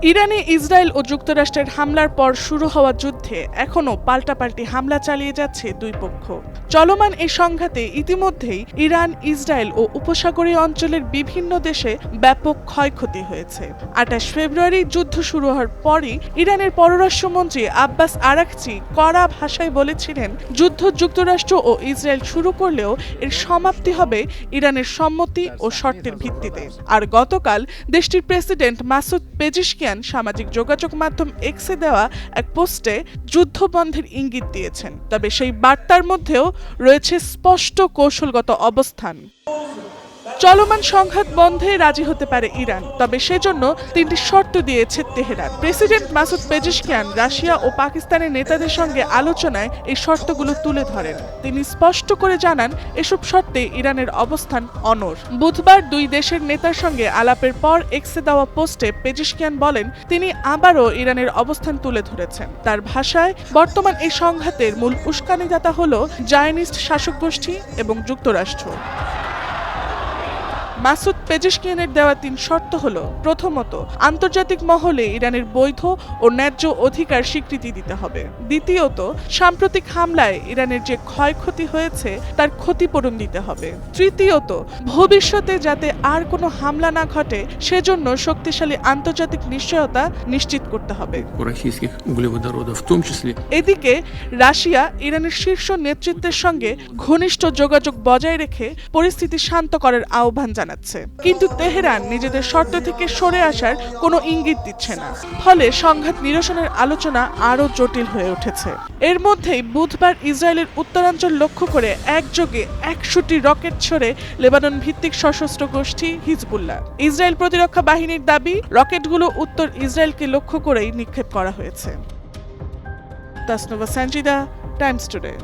ইরানে ইসরায়েল ও যুক্তরাষ্ট্রের হামলার পর শুরু হওয়া যুদ্ধে এখনও পাল্টাপাল্টি হামলা চালিয়ে যাচ্ছে দুই পক্ষ। চলমান এই সংঘাতে ইতিমধ্যেই ইরান, ইসরায়েল ও উপসাগরীয় অঞ্চলের বিভিন্ন দেশে ব্যাপক ক্ষয়ক্ষতি হয়েছে। ২৮ ফেব্রুয়ারি যুদ্ধ শুরু হওয়ার পরই ইরানের পররাষ্ট্রমন্ত্রী আব্বাস আরাকচি কড়া ভাষায় বলেছিলেন, যুদ্ধ যুক্তরাষ্ট্র ও ইসরায়েল শুরু করলেও এর সমাপ্তি হবে ইরানের সম্মতি ও শর্তের ভিত্তিতে। আর গতকাল দেশটির প্রেসিডেন্ট মাসুদ পেজিশকিয়ান সামাজিক যোগাযোগ মাধ্যম এক্সে দেওয়া এক পোস্টে যুদ্ধ বন্ধের ইঙ্গিত দিয়েছেন। তবে সেই বার্তার মধ্যেও রয়েছে স্পষ্ট কৌশলগত অবস্থান। চলমান সংঘাত বন্ধে রাজি হতে পারে ইরান, তবে সেজন্য তিনটি শর্ত দিয়েছে Tehran. President Masoud Pezeshkian Russia ও পাকিস্তানের নেতাদের সঙ্গে আলোচনায় এই শর্তগুলো তুলে ধরেন। তিনি স্পষ্ট করে জানান, এসব শর্তে ইরানের অবস্থান অনড়। বুধবার দুই দেশের নেতার সঙ্গে আলাপের পর এক্সে দেওয়া পোস্টে পেজিশকিয়ান বলেন, তিনি আবারও ইরানের অবস্থান তুলে ধরেছেন। তার ভাষায়, বর্তমান এই সংঘাতের মূল উস্কানিদাতা হল জায়নিস্ট শাসক গোষ্ঠী এবং যুক্তরাষ্ট্র। মাসুদ পেজিশকিয়ানের দেওয়া তিন শর্ত হল, প্রথমত, আন্তর্জাতিক মহলে ইরানের বৈধ ও ন্যায্য অধিকার স্বীকৃতি দিতে হবে। দ্বিতীয়ত, সাম্প্রতিক হামলায় ইরানের যে ক্ষয়ক্ষতি হয়েছে তার ক্ষতিপূরণ দিতে হবে। তৃতীয়ত, ভবিষ্যতে যাতে আর কোনো হামলা না ঘটে সেজন্য শক্তিশালী আন্তর্জাতিক নিশ্চয়তা নিশ্চিত করতে হবে। এদিকে রাশিয়া ইরানের শীর্ষ নেতৃত্বের সঙ্গে ঘনিষ্ঠ যোগাযোগ বজায় রেখে পরিস্থিতি শান্ত করার আহ্বান জানাচ্ছে, কিন্তু তেহরান নিজেদের শর্ত থেকে সরে আসার কোনো ইঙ্গিত দিচ্ছে না। ফলে সংঘাত নিরসনের আলোচনা আরও জটিল হয়ে উঠেছে। এর মধ্যেই বুধবার ইসরায়েলের উত্তরাঞ্চল লক্ষ্য করে একযোগে ১০০টি রকেট ছড়ে লেবানন ভিত্তিক সশস্ত্র গোষ্ঠী হিজবুল্লাহ। ইসরায়েল প্রতিরক্ষা বাহিনীর দাবি, রকেটগুলো উত্তর ইসরায়েলকে লক্ষ্য করেই নিক্ষেপ করা হয়েছে। Tasnuva Sanjida, Times today.